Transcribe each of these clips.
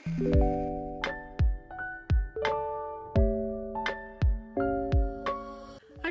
Hi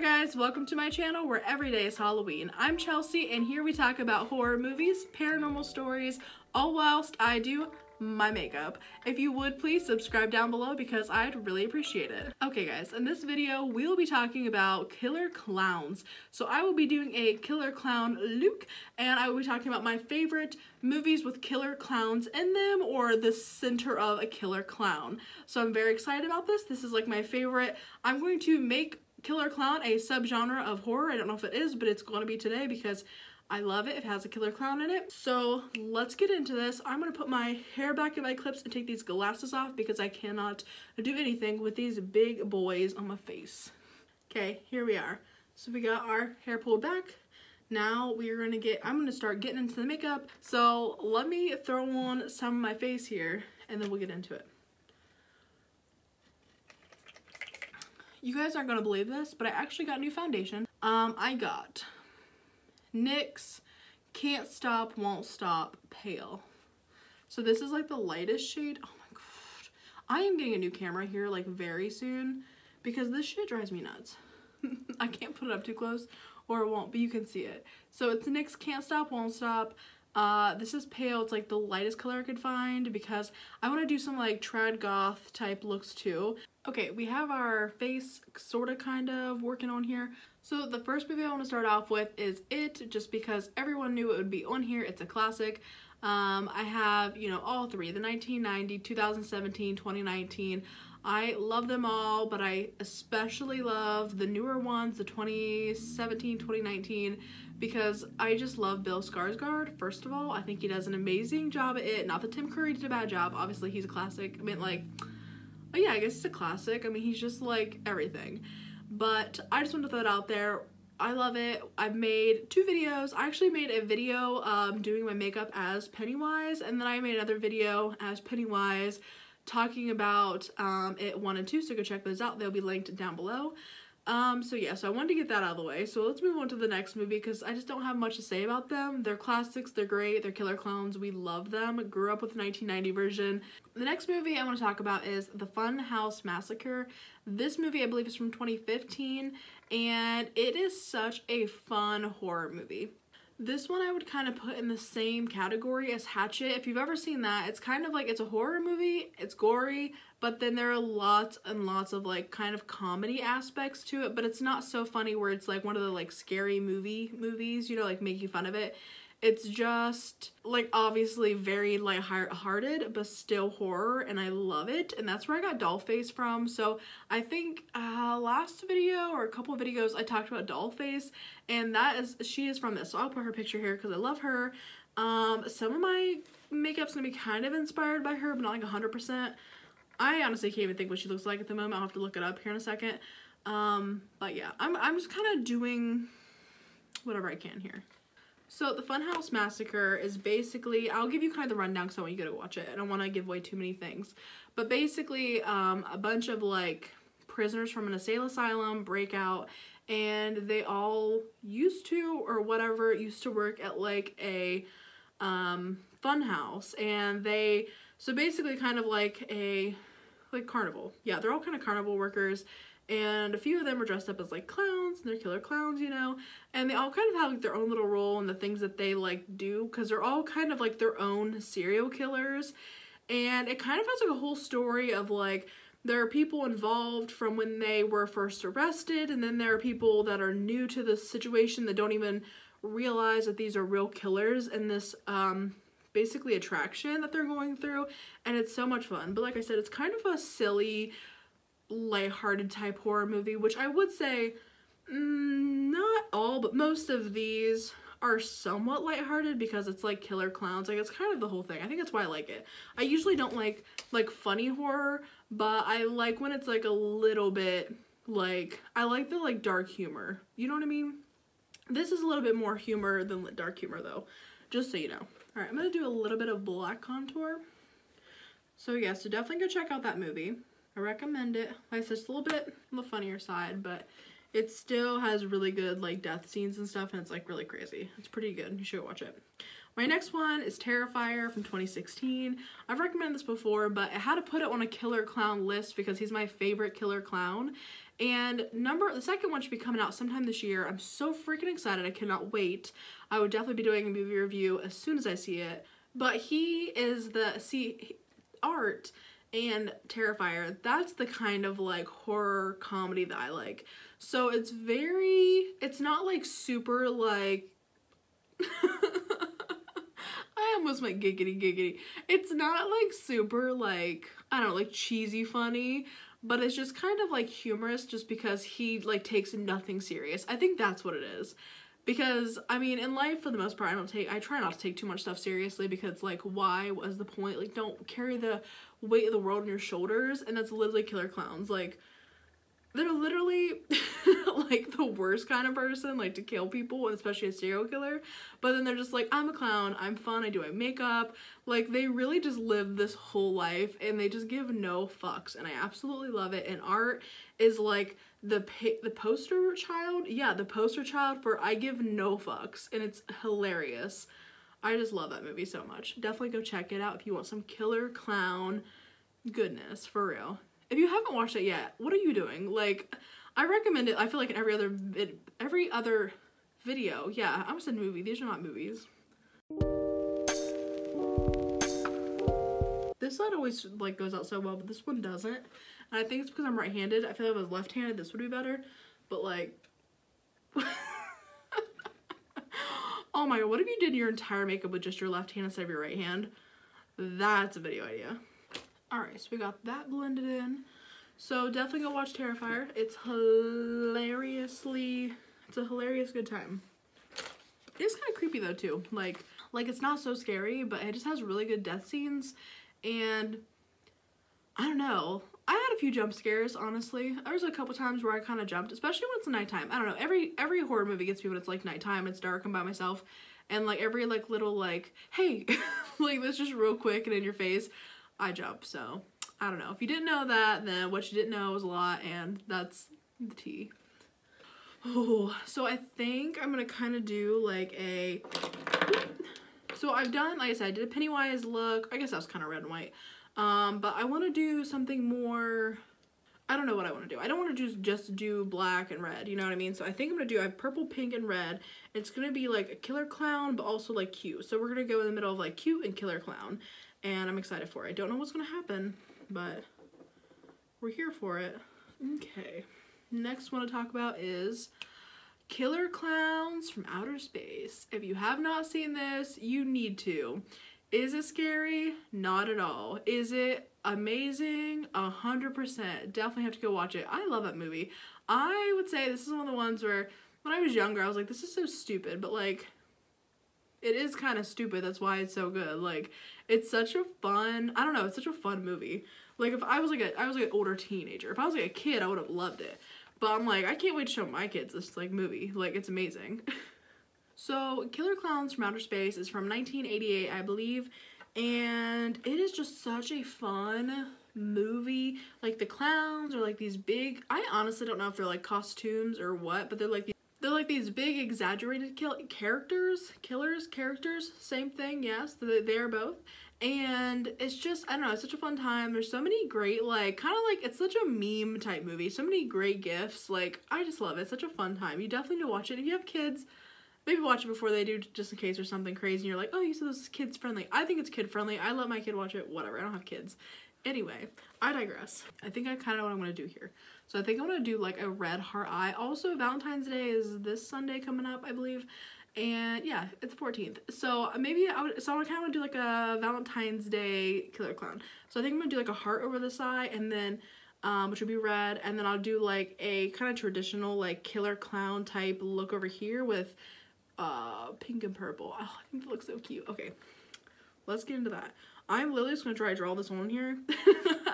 guys, welcome to my channel where every day is Halloween. I'm Chelsea and here we talk about horror movies, paranormal stories, all whilst I do my makeup. If you would please subscribe down below because I'd really appreciate it. Okay guys, in this video we'll be talking about killer clowns. So I will be doing a killer clown look and I will be talking about my favorite movies with killer clowns in them or the center of a killer clown. So I'm very excited about this. This is like my favorite. I'm going to make killer clown a subgenre of horror. I don't know if it is, but it's going to be today because I love it. It has a killer clown in it. So let's get into this. I'm going to put my hair back in my clips and take these glasses off because I cannot do anything with these big boys on my face. Okay, here we are. So we got our hair pulled back. Now we're going to I'm going to start getting into the makeup. So let me throw on some of my face here and then we'll get into it. You guys aren't going to believe this, but I actually got new foundation. I got NYX Can't Stop, Won't Stop Pale. So this is like the lightest shade. Oh my god. I am getting a new camera here like very soon because this shit drives me nuts. I can't put it up too close or it won't, but you can see it. So it's NYX Can't Stop, Won't Stop. This is pale. It's like the lightest color I could find because I want to do some like trad goth type looks too. Okay, we have our face sort of kind of working on here. So the first movie I want to start off with is It, just because everyone knew it would be on here. It's a classic. I have, you know, all three, the 1990, 2017, 2019. I love them all, but I especially love the newer ones, the 2017, 2019, because I just love Bill Skarsgård. First of all, I think he does an amazing job at it. Not that Tim Curry did a bad job. Obviously, he's a classic. I mean, like, oh yeah, I guess it's a classic. I mean, he's just like everything. But I just want to throw it out there. I love it. I've made 2 videos. I actually made a video doing my makeup as Pennywise, and then I made another video as Pennywise talking about it 1 and 2, so go check those out. They'll be linked down below. So yeah, so I wanted to get that out of the way. So let's move on to the next movie because I just don't have much to say about them. They're classics, they're great, they're killer clowns, we love them. Grew up with the 1990 version. The next movie I want to talk about is the Fun House Massacre. This movie I believe is from 2015 and it is such a fun horror movie. This one I would kind of put in the same category as Hatchet. If you've ever seen that, it's kind of like, it's a horror movie, it's gory, but then there are lots and lots of like kind of comedy aspects to it, but it's not so funny where it's like one of the like scary movies, you know, like making fun of it. It's just like obviously very lighthearted, but still horror, and I love it. And that's where I got Dollface from. So I think last video or a couple of videos I talked about Dollface, and she is from this. So I'll put her picture here because I love her. Some of my makeup's gonna be kind of inspired by her, but not like 100%. I honestly can't even think what she looks like at the moment. I'll have to look it up here in a second. But yeah, I'm just kind of doing whatever I can here. So the Fun House Massacre is basically, I'll give you kind of the rundown because I want you to go watch it. I don't want to give away too many things. But basically, a bunch of like prisoners from an insane asylum break out, and they all used to work at like a fun house, and so basically kind of like a carnival. Yeah, they're all kind of carnival workers. And a few of them are dressed up as like clowns, and they're killer clowns, you know, and they all kind of have like their own little role in the things that they like do, because they're all kind of like their own serial killers. And it kind of has like a whole story of like, there are people involved from when they were first arrested, and then there are people that are new to the situation that don't even realize that these are real killers in this basically attraction that they're going through. And it's so much fun. But like I said, it's kind of a silly, lighthearted type horror movie, which I would say not all, but most of these are somewhat lighthearted because it's like killer clowns. Like, it's kind of the whole thing. I think that's why I like it. I usually don't like funny horror, but I like when it's like a little bit like, I like the like dark humor, you know what I mean? This is a little bit more humor than dark humor though, just so you know. All right, I'm gonna do a little bit of black contour. So yeah, so definitely go check out that movie. I recommend it. Like I said, it's a little bit on the funnier side, but it still has really good like death scenes and stuff, and it's like really crazy. It's pretty good. You should watch it. My next one is Terrifier from 2016. I've recommended this before, but I had to put it on a killer clown list because he's my favorite killer clown. And the second one should be coming out sometime this year. I'm so freaking excited. I cannot wait. I would definitely be doing a movie review as soon as I see it. But he is Art and Terrifier, that's the kind of like horror comedy that I like. So it's not like super like I almost went giggity giggity. It's not like super like, I don't know, like cheesy funny, but it's just kind of like humorous just because he like takes nothing serious. I think that's what it is. Because, I mean, in life, for the most part, I try not to take too much stuff seriously because, like, why was the point? Like, don't carry the weight of the world on your shoulders, and that's literally killer clowns. Like, they're literally, like, the worst kind of person, like, to kill people, especially a serial killer. But then they're just like, I'm a clown, I'm fun, I do my makeup. Like, they really just live this whole life, and they just give no fucks, and I absolutely love it. And Art is, like, the poster child? Yeah, the poster child for I give no fucks, and it's hilarious. I just love that movie so much. Definitely go check it out if you want some killer clown goodness, for real. If you haven't watched it yet, what are you doing? Like, I recommend it. I feel like in every other video. Yeah, I almost said movie. These are not movies. This side always like goes out so well, but this one doesn't. And I think it's because I'm right-handed. I feel like if I was left-handed, this would be better. But like, oh my god, what if you did your entire makeup with just your left hand instead of your right hand? That's a video idea. Alright, so we got that blended in. So definitely go watch Terrifier. It's a hilarious good time. It's kind of creepy though too. Like it's not so scary, but it just has really good death scenes. And I don't know. I had a few jump scares, honestly. There was a couple times where I kind of jumped, especially when it's nighttime. I don't know. Every horror movie gets me when it's like nighttime, it's dark, I'm by myself, and like every like little like, hey, like that's just real quick and in your face, I jump. So I don't know. If you didn't know that, then what you didn't know was a lot, and that's the tea. Oh, so I think I'm gonna kind of do like a. So I've done, like I said, I did a Pennywise look. I guess that was kind of red and white. But I want to do something more, I don't know what I want to do. I don't want to just do black and red, you know what I mean? So I think I'm going to do, I have purple, pink, and red. It's going to be like a killer clown, but also like cute. So we're going to go in the middle of like cute and killer clown. And I'm excited for it. I don't know what's going to happen, but we're here for it. Okay. Next one to talk about is Killer Clowns from Outerspace. If you have not seen this, you need to. Is it scary? Not at all. Is it amazing? 100%. Definitely have to go watch it. I love that movie. I would say this is one of the ones where when I was younger, I was like, this is so stupid, but like, it is kind of stupid. That's why it's so good. Like, it's such a fun, I don't know, it's such a fun movie. Like, if I was like an older teenager. If I was like a kid, I would have loved it. But I'm like, I can't wait to show my kids this like movie. Like, it's amazing. So, Killer Clowns from Outerspace is from 1988, I believe, and it is just such a fun movie. Like, the clowns are like these big, I honestly don't know if they're like costumes or what, but they're like these big exaggerated characters, same thing, yes, they are both. And it's just, I don't know, it's such a fun time. There's so many great, like, kind of like, it's such a meme type movie. So many great gifts. Like, I just love it. It's such a fun time. You definitely need to watch it. If you have kids, maybe watch it before they do, just in case there's something crazy and you're like, oh, you said this is kids friendly. I think it's kid friendly. I let my kid watch it. Whatever. I don't have kids. Anyway, I digress. I think I kind of know what I'm going to do here. So I think I'm going to do like a red heart eye. Also, Valentine's Day is this Sunday coming up, I believe. And yeah, it's 14th. So maybe I kind of want to do like a Valentine's Day killer clown. So I think I'm going to do like a heart over the side, and then which would be red, and then I'll do like a kind of traditional like killer clown type look over here with pink and purple. Oh, I think it looks so cute. Okay, let's get into that. I'm literally just gonna try to draw this on here.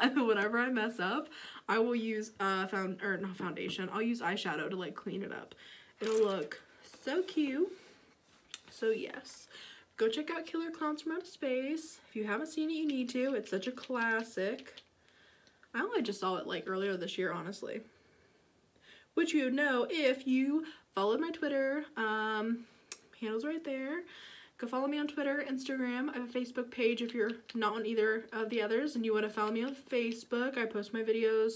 And whenever I mess up, I will use not foundation. I'll use eyeshadow to like clean it up. It'll look so cute. So yes, go check out Killer Clowns from Outerspace. If you haven't seen it, you need to. It's such a classic. I only just saw it like earlier this year, honestly. Which you would know if you followed my Twitter. Handle's right there. Go follow me on Twitter, Instagram. I have a Facebook page if you're not on either of the others and you want to follow me on Facebook. I post my videos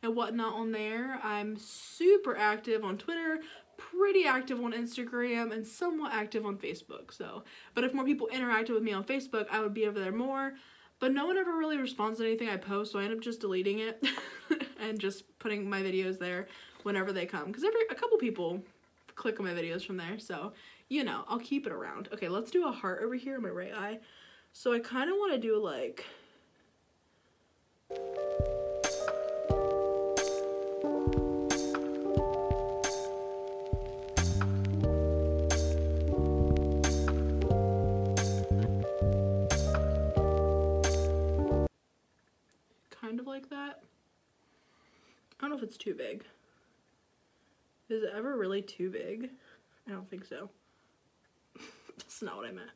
and whatnot on there. I'm super active on Twitter, pretty active on Instagram, and somewhat active on Facebook. So, but if more people interacted with me on Facebook, I would be over there more. But no one ever really responds to anything I post, so I end up just deleting it and just putting my videos there whenever they come. Because a couple people click on my videos from there, so you know, I'll keep it around. Okay, let's do a heart over here in my right eye. So I kind of want to do like... kind of like that. I don't know if it's too big. Is it ever really too big? I don't think so. That's not what I meant.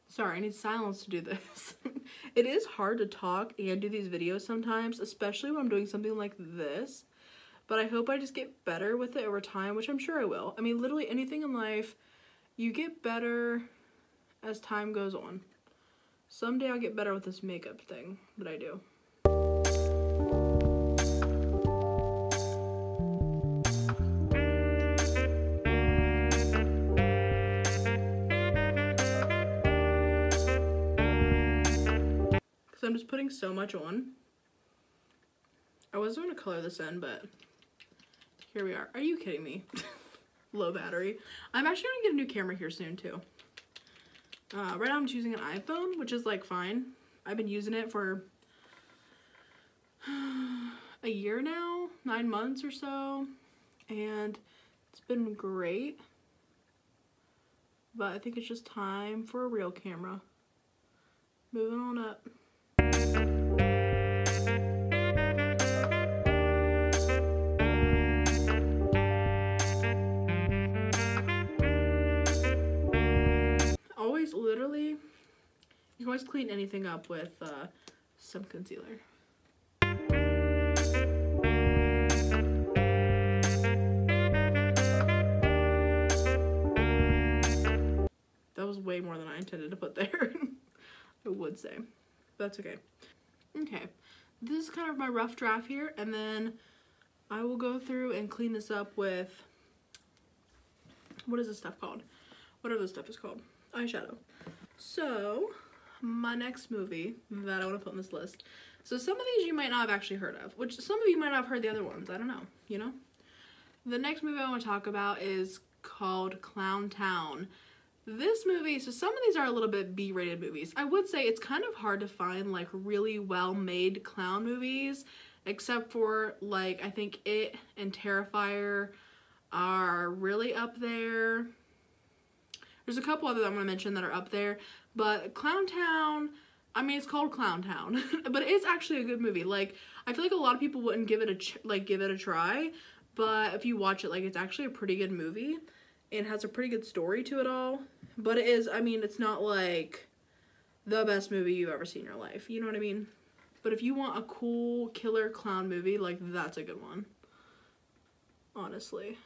Sorry, I need silence to do this. It is hard to talk and do these videos sometimes, especially when I'm doing something like this. But I hope I just get better with it over time, which I'm sure I will. I mean, literally anything in life, you get better as time goes on. Someday I'll get better with this makeup thing that I do. Because I'm just putting so much on. I was going to color this in, but here we are. Are you kidding me? Low battery. I'm actually going to get a new camera here soon too. Right now I'm just using an iPhone, which is like fine. I've been using it for a year now, 9 months or so, and it's been great. But I think it's just time for a real camera. Moving on up. Literally, you can always clean anything up with some concealer. That was way more than I intended to put there. I would say. That's okay. Okay, this is kind of my rough draft here, and then I will go through and clean this up with, what is this stuff called? Whatever this stuff is called. Eyeshadow. So, my next movie that I want to put on this list. So some of these you might not have actually heard of, which some of you might not have heard the other ones. I don't know, you know? The next movie I want to talk about is called ClownTown. This movie, so some of these are a little bit B-rated movies. I would say it's kind of hard to find like really well-made clown movies, except for like, I think It and Terrifier are really up there. There's a couple other that I'm going to mention that are up there, but ClownTown, I mean, it's called ClownTown, but it is actually a good movie. Like, I feel like a lot of people wouldn't give it a try, but if you watch it, like, it's actually a pretty good movie, and has a pretty good story to it all, but it is, I mean, it's not, like, the best movie you've ever seen in your life, you know what I mean? But if you want a cool killer clown movie, like, that's a good one, honestly.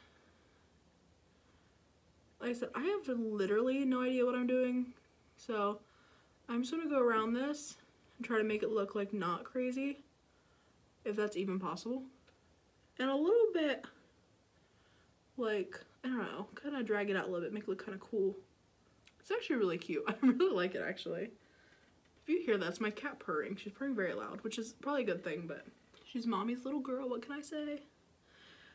Like I said, I have literally no idea what I'm doing, so I'm just going to go around this and try to make it look like not crazy, if that's even possible. And a little bit, like, I don't know, kind of drag it out a little bit, make it look kind of cool. It's actually really cute. I really like it, actually. If you hear that, it's my cat purring. She's purring very loud, which is probably a good thing, but she's mommy's little girl, what can I say?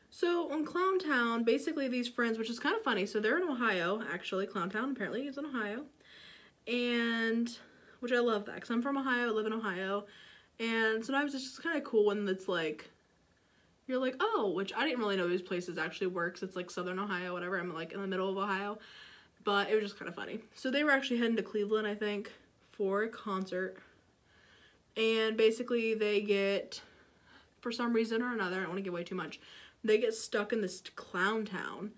So, on ClownTown, basically these friends, which is kind of funny, so they're in Ohio, actually. ClownTown apparently is in Ohio, and, which I love that, because I'm from Ohio, I live in Ohio, and sometimes it's just kind of cool when it's like, you're like, oh, which I didn't really know these places actually were, because it's like Southern Ohio, whatever, I'm like in the middle of Ohio, but it was just kind of funny. So they were actually heading to Cleveland, I think, for a concert, and basically they get, for some reason or another, I don't want to give away too much, they get stuck in this clown town,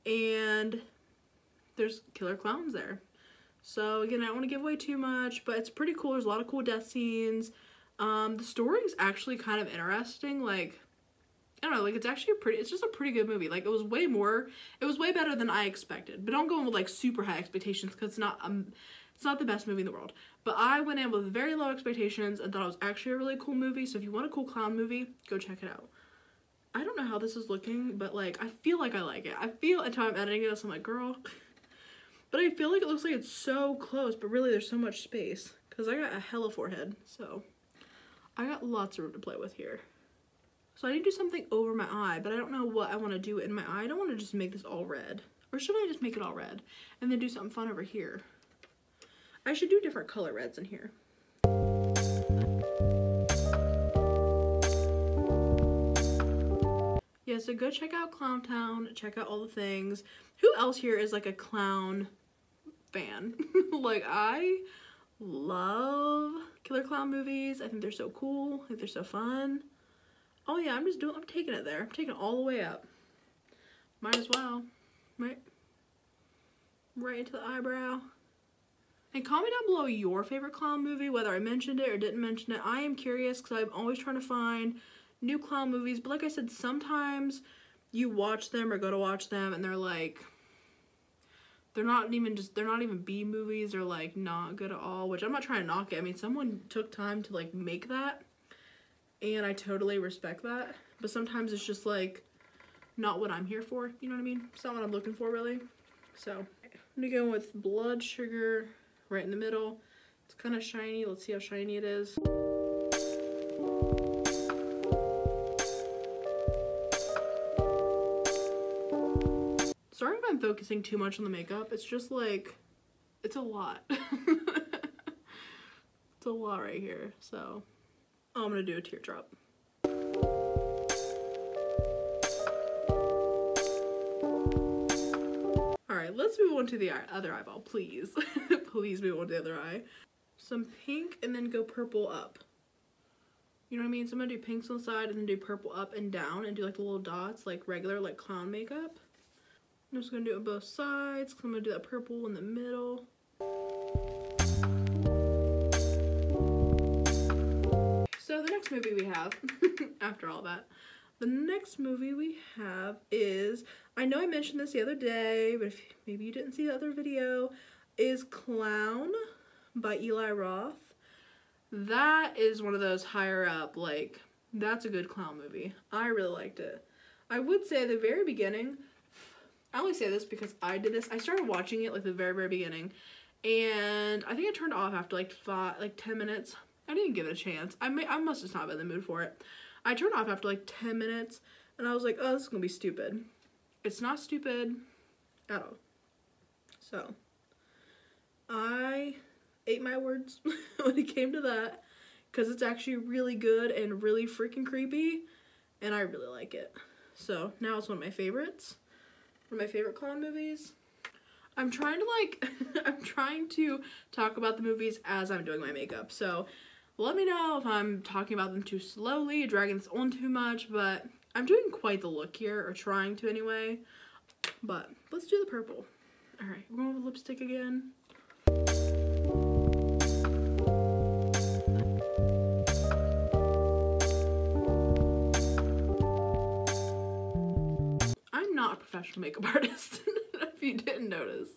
and there's killer clowns there. So again, I don't want to give away too much, but it's pretty cool. There's a lot of cool death scenes. The story is actually kind of interesting. Like, I don't know, like, it's just a pretty good movie. Like, it was way better than I expected. But don't go in with, like, super high expectations, because it's not the best movie in the world. But I went in with very low expectations and thought it was actually a really cool movie. So if you want a cool clown movie, go check it out. I don't know how this is looking, but, like, I feel like I like it. I feel, until I'm editing it, so I'm like, girl. But I feel like it looks like it's so close, but really there's so much space. Because I got a hella forehead, so I got lots of room to play with here. So I need to do something over my eye, but I don't know what I want to do in my eye. I don't want to just make this all red. Or should I just make it all red and then do something fun over here? I should do different color reds in here. Yeah, so go check out ClownTown, check out all the things. Who else here is like a clown fan? Like, I love killer clown movies. I think they're so cool. I think they're so fun. Oh yeah, I'm taking it there. I'm taking it all the way up. Might as well, right? Right into the eyebrow. And comment down below your favorite clown movie, whether I mentioned it or didn't mention it. I am curious because I'm always trying to find new clown movies. But like I said, sometimes you watch them or go to watch them and they're like, they're not even B movies, or like not good at all, which I'm not trying to knock it. I mean, someone took time to like make that. And I totally respect that. But sometimes it's just like not what I'm here for. You know what I mean? It's not what I'm looking for really. So I'm gonna go with blood sugar right in the middle. It's kind of shiny. Let's see how shiny it is. Sorry if I'm focusing too much on the makeup. It's just like, it's a lot. It's a lot right here. So I'm gonna do a teardrop. Alright, let's move on to the other eyeball, please. Please move on to the other eye. Some pink and then go purple up. You know what I mean? So I'm gonna do pinks on the side and then do purple up and down and do like the little dots like regular like clown makeup. I'm just gonna do it on both sides because I'm gonna do that purple in the middle. So the next movie we have, after all that, the next movie we have is, I know I mentioned this the other day, but if maybe you didn't see the other video, is Clown by Eli Roth. That is one of those higher up, like, that's a good clown movie. I really liked it. I would say at the very beginning, I only say this because I did this, I started watching it like the very, very beginning, and I think I turned off after like 10 minutes. I didn't give it a chance. I must just not been in the mood for it. I turned off after like 10 minutes and I was like, oh, this is gonna be stupid. It's not stupid at all. So I ate my words when it came to that, because it's actually really good and really freaking creepy and I really like it. So now it's one of my favorites. One of my favorite clown movies. I'm trying to like, I'm trying to talk about the movies as I'm doing my makeup. So let me know if I'm talking about them too slowly, dragging this on too much, but I'm doing quite the look here, or trying to anyway. But let's do the purple. Alright, we're going with lipstick again. I'm not a professional makeup artist, if you didn't notice.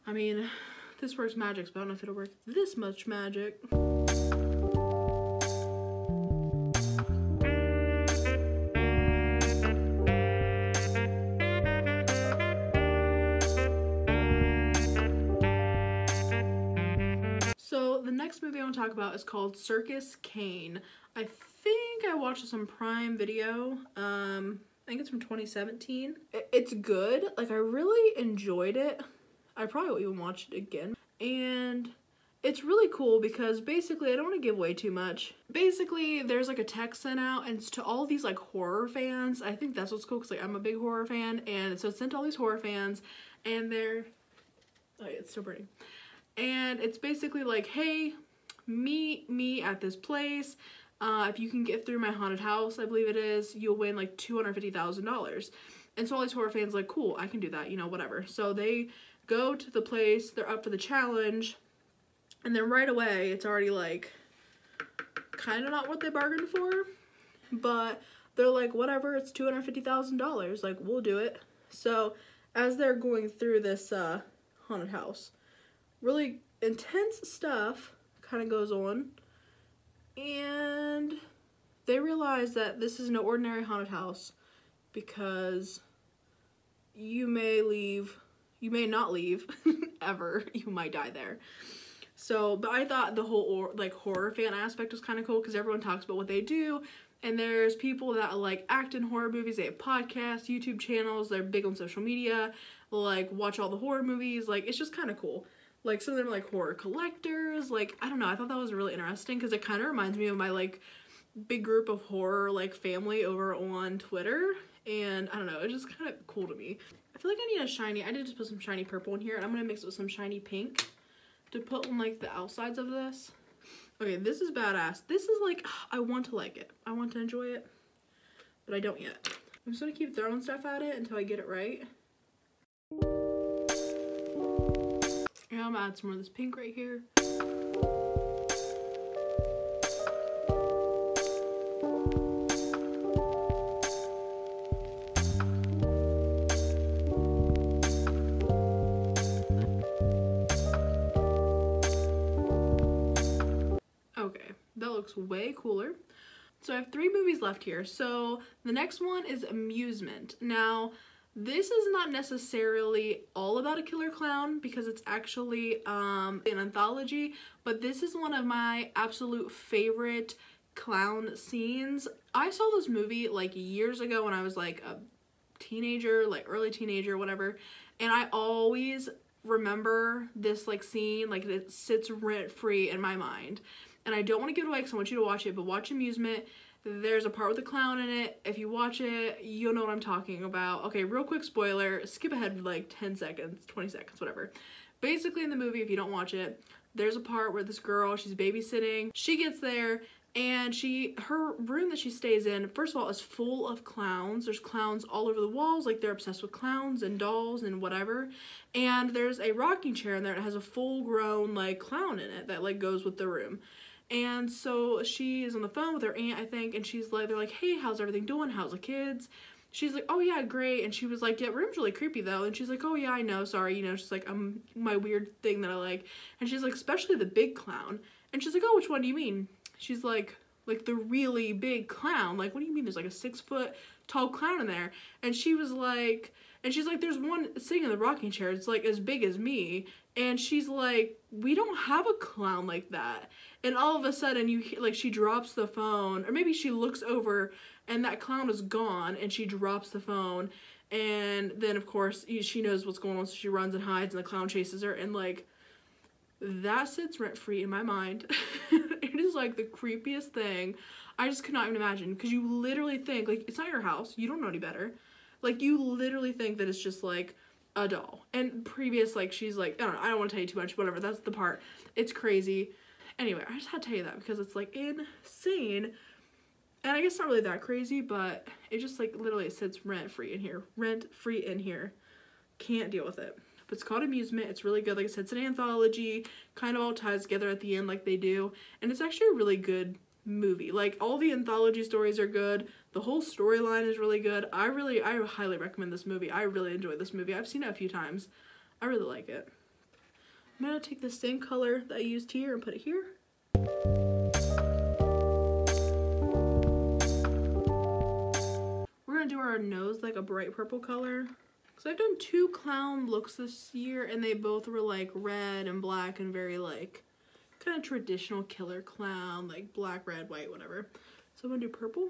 I mean, this works magic, but I don't know if it'll work this much magic. So the next movie I want to talk about is called Circus Kane. I think I watched this on Prime Video. I think it's from 2017. It's good. Like, I really enjoyed it. I probably will even watch it again. And it's really cool because basically, I don't want to give away too much. Basically, there's like a text sent out, and it's to all these like horror fans. I think that's what's cool because like I'm a big horror fan, and so it's sent to all these horror fans, and they're, oh yeah, it's still burning. And it's basically like, hey, meet me at this place. If you can get through my haunted house, I believe it is, you'll win like $250,000. And so all these horror fans like, cool, I can do that, you know, whatever. So they go to the place, they're up for the challenge, and then right away, it's already like kind of not what they bargained for, but they're like, whatever, it's $250,000, like, we'll do it. So as they're going through this haunted house, really intense stuff kind of goes on, and they realize that this is no ordinary haunted house, because you may not leave ever. You might die there. So, but I thought the whole like horror fan aspect was kind of cool, because everyone talks about what they do, and there's people that like act in horror movies. They have podcasts, YouTube channels, they're big on social media, like watch all the horror movies. Like, it's just kind of cool. Like, some of them are like horror collectors. Like, I don't know, I thought that was really interesting, because it kind of reminds me of my like big group of horror like family over on Twitter. And I don't know, it's just kind of cool to me. I feel like I need a shiny, I did just put some shiny purple in here, and I'm gonna mix it with some shiny pink to put on like the outsides of this. Okay, this is badass. This is like, I want to like it. I want to enjoy it, but I don't yet. I'm just gonna keep throwing stuff at it until I get it right. And I'm gonna add some more of this pink right here. Looks way cooler. So I have 3 movies left here. So the next one is Amusement. Now, this is not necessarily all about a killer clown, because it's actually an anthology, but this is one of my absolute favorite clown scenes. I saw this movie like years ago when I was like a teenager, like early teenager, whatever, and I always remember this like scene, like it sits rent-free in my mind. And I don't want to give it away because I want you to watch it, but watch Amusement. There's a part with a clown in it. If you watch it, you'll know what I'm talking about. Okay, real quick spoiler. Skip ahead like 10 seconds, 20 seconds, whatever. Basically in the movie, if you don't watch it, there's a part where this girl, she's babysitting. She gets there, and her room that she stays in, first of all, is full of clowns. There's clowns all over the walls, like they're obsessed with clowns and dolls and whatever. And there's a rocking chair in there that has a full-grown like clown in it that like goes with the room. And so she is on the phone with her aunt, I think, and she's like, they're like, hey, how's everything doing? How's the kids? She's like, oh yeah, great. And she was like, yeah, room's really creepy though. And she's like, oh yeah, I know, sorry. You know, she's like, my weird thing that I like. And she's like, especially the big clown. And she's like, oh, which one do you mean? She's like the really big clown. Like, what do you mean? There's like a 6-foot tall clown in there. And she was like, and she's like, there's one sitting in the rocking chair. It's like as big as me. And she's like, we don't have a clown like that. And all of a sudden, you hear, like, she drops the phone, or maybe she looks over, and that clown is gone, and she drops the phone, and then, of course, she knows what's going on, so she runs and hides, and the clown chases her, and, like, that sits rent-free in my mind. It is, like, the creepiest thing. I just could not even imagine, because you literally think, like, it's not your house, you don't know any better. Like, you literally think that it's just, like, a doll. And previous, like, she's like, I don't want to tell you too much, whatever, that's the part. It's crazy. Anyway, I just had to tell you that because it's like insane. And I guess not really that crazy, but it just like literally it sits rent-free in here. Rent-free in here. Can't deal with it. But it's called Amusement. It's really good. Like I said, it's an anthology. Kind of all ties together at the end like they do. And it's actually a really good movie. Like all the anthology stories are good. The whole storyline is really good. I highly recommend this movie. I really enjoyed this movie. I've seen it a few times. I really like it. I'm going to take the same color that I used here and put it here. We're going to do our nose like a bright purple color. So I've done 2 clown looks this year, and they both were like red and black and very like kind of traditional killer clown, like black, red, white, whatever. So I'm going to do purple.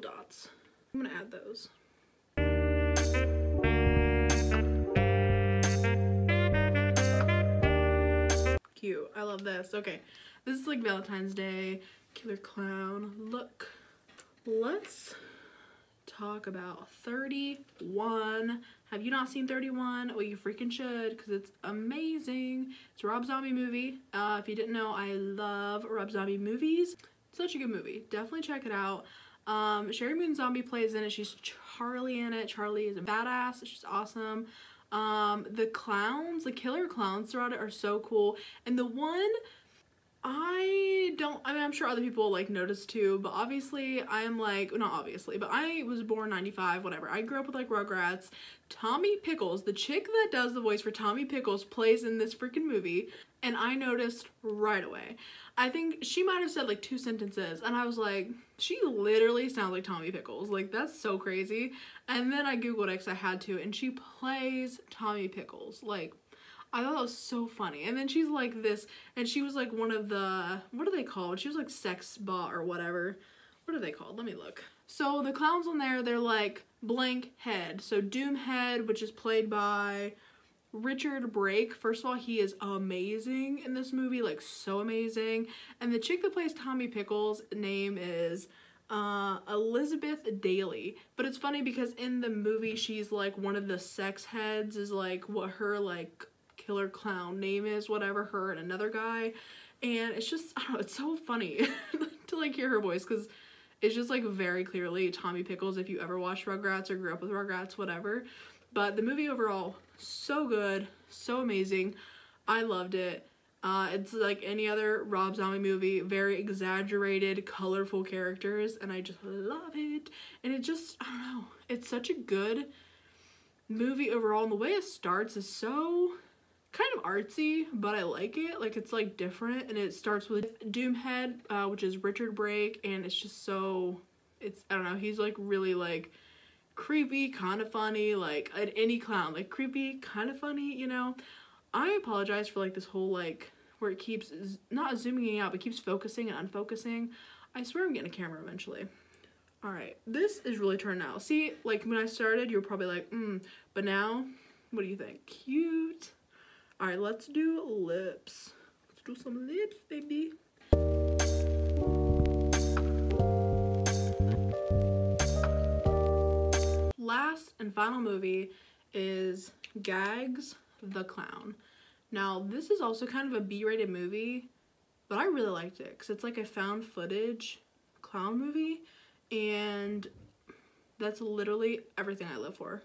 Dots. I'm gonna add those. love this. Okay, this is like Valentine's Day, killer clown look. Let's talk about 31. Have you not seen 31? Well, you freaking should, because it's amazing. It's a Rob Zombie movie. If you didn't know, I love Rob Zombie movies. It's such a good movie. Definitely check it out. Sherry Moon Zombie plays in it. She's Charlie in it. Charlie is a badass. She's awesome. The clowns, the killer clowns throughout it are so cool. And the one, I'm sure other people like notice too, but obviously I'm like, not obviously, but I was born 95, whatever. I grew up with like Rugrats. Tommy Pickles, the chick that does the voice for Tommy Pickles, plays in this freaking movie, and I noticed right away. I think she might have said like 2 sentences, and I was like, she literally sounds like Tommy Pickles. Like, that's so crazy. And then I googled it because I had to, and she plays Tommy Pickles. Like, I thought that was so funny. And then she's like this, and she was like one of the, what are they called? She was like sex bot or whatever. What are they called? Let me look. So the clowns on there, they're like blank head. So Doomhead, which is played by Richard Brake. First of all, he is amazing in this movie, like so amazing. And the chick that plays Tommy Pickles' name is Elizabeth Daly. But it's funny because in the movie, she's like one of the sex heads, is like what her like killer clown name is, whatever, her and another guy. And it's just, I don't know, it's so funny to like hear her voice, because it's just like very clearly Tommy Pickles if you ever watched Rugrats or grew up with Rugrats, whatever. But the movie overall, so good, so amazing. I loved it. It's like any other Rob Zombie movie, very exaggerated, colorful characters, and I just love it. And it just, I don't know, it's such a good movie overall, and the way it starts is so kind of artsy, but I like it. Like, it's like different, and it starts with Doomhead, which is Richard Brake, and it's just so, it's, I don't know, he's like really like creepy, kind of funny, like any clown, like creepy, kind of funny, you know. I apologize for like this whole like where it keeps not zooming out but keeps focusing and unfocusing. I swear I'm getting a camera eventually. All right, this is really turning out. See, like when I started you were probably like but now what do you think? Cute. All right, let's do lips. Let's do some lips, baby. Last and final movie is Gags the Clown. Now, this is also kind of a B-rated movie, but I really liked it because it's like a found footage clown movie, and that's literally everything I live for.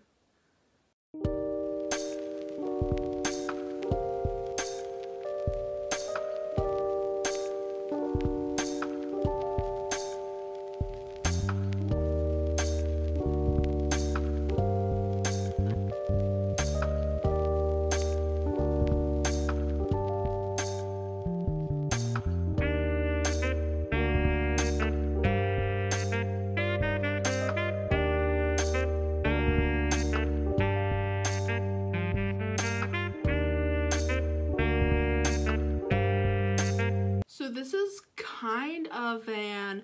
So this is kind of an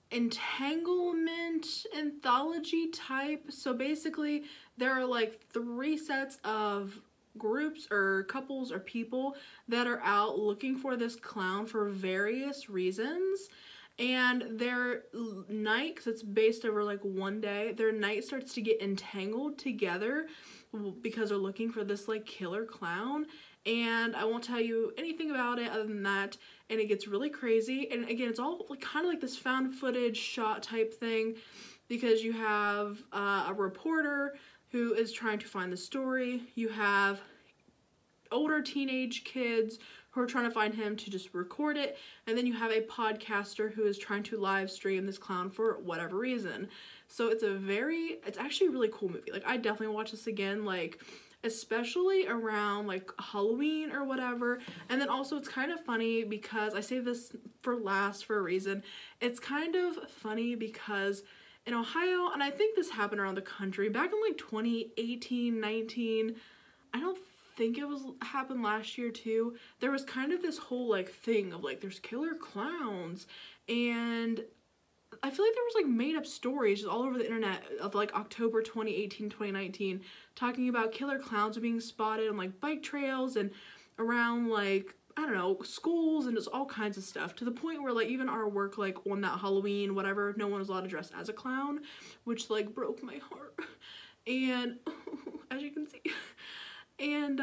entanglement anthology type. So basically there are like 3 sets of groups or couples or people that are out looking for this clown for various reasons, and their night, because it's based over like one day, their night starts to get entangled together because they're looking for this like killer clown. And I won't tell you anything about it other than that, and it gets really crazy. And again, it's all like kind of like this found footage shot type thing, because you have a reporter who is trying to find the story. You have older teenage kids who are trying to find him to just record it, and then you have a podcaster who is trying to live stream this clown for whatever reason. So it's actually a really cool movie. Like, I definitely watch this again, like especially around like Halloween or whatever. And then also it's kind of funny because I say this for last for a reason. It's kind of funny because in Ohio, and I think this happened around the country back in like 2018, 19, I don't think it happened last year too, there was kind of this whole like thing of like there's killer clowns, and I feel like there was like made up stories all over the internet of like October 2018, 2019 talking about killer clowns being spotted on like bike trails and around like I don't know, schools and just all kinds of stuff, to the point where like even our work, like on that Halloween, whatever, no one was allowed to dress as a clown, which like broke my heart. And as you can see, and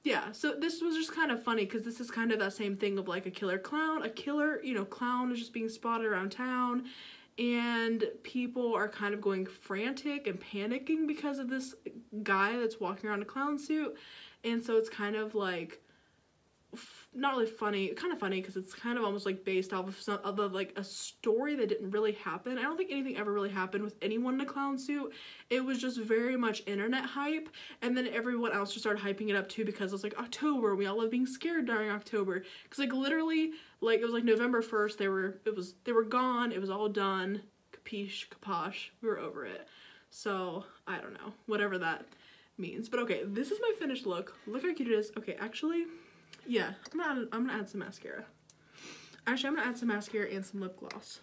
yeah, so this was just kind of funny because this is kind of that same thing of like a killer clown. A killer, you know, clown is just being spotted around town, and people are kind of going frantic and panicking because of this guy that's walking around in a clown suit. And so it's kind of like, not really funny, kind of funny because it's kind of almost like based off of some of like a story that didn't really happen. I don't think anything ever really happened with anyone in a clown suit. It was just very much internet hype, and then everyone else just started hyping it up too because it was like October, we all love being scared during October, because like literally like it was like November 1st, they were gone, it was all done, capiche, kaposh, we were over it. So I don't know, whatever that means. But okay, this is my finished look. Look how cute it is. Okay, actually, yeah, I'm gonna add some mascara. Actually, I'm gonna add some mascara and some lip gloss.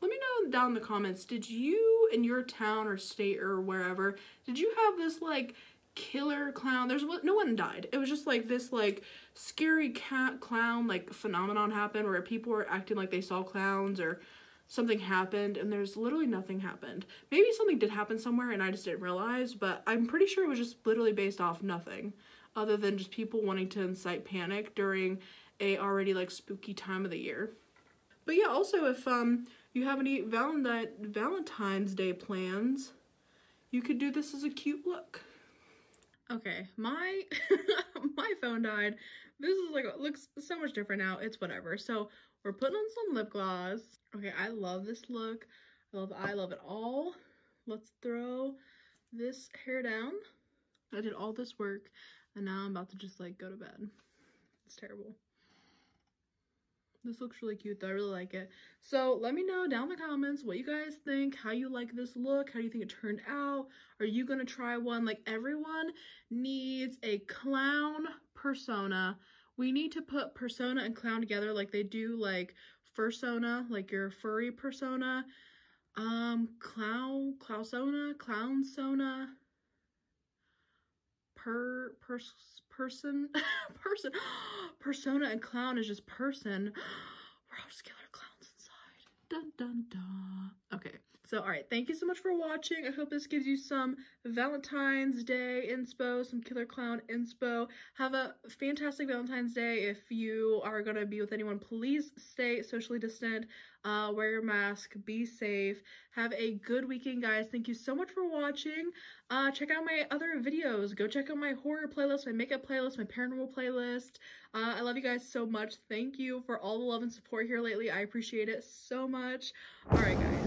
Let me know down in the comments, did you in your town or state or wherever, did you have this like killer clown? No one died. It was just like this like scary cat clown like phenomenon happened where people were acting like they saw clowns or something happened, and there's literally nothing happened. Maybe something did happen somewhere and I just didn't realize, but I'm pretty sure it was just literally based off nothing other than just people wanting to incite panic during a already like spooky time of the year. But yeah, also if you have any Valentine's Day plans, you could do this as a cute look. Okay, my my phone died. This is like, it looks so much different now. It's whatever. So we're putting on some lip gloss. Okay, I love this look. I love it all. Let's throw this hair down. I did all this work and now I'm about to just like go to bed. It's terrible. This looks really cute though. I really like it. So let me know down in the comments what you guys think, how you like this look, how do you think it turned out? Are you gonna try one? Like, everyone needs a clown persona. We need to put persona and clown together like they do like fursona, like your furry persona. Clownsona, persona and clown is just person. We're all just killer clowns inside. Dun dun dun. Okay, so all right, thank you so much for watching. I hope this gives you some Valentine's Day inspo, some killer clown inspo. Have a fantastic Valentine's Day. If you are gonna be with anyone, please stay socially distant, wear your mask, be safe, have a good weekend, guys. Thank you so much for watching. Check out my other videos. Go check out my horror playlist, my makeup playlist, my paranormal playlist. I love you guys so much. Thank you for all the love and support here lately. I appreciate it so much. All right, guys.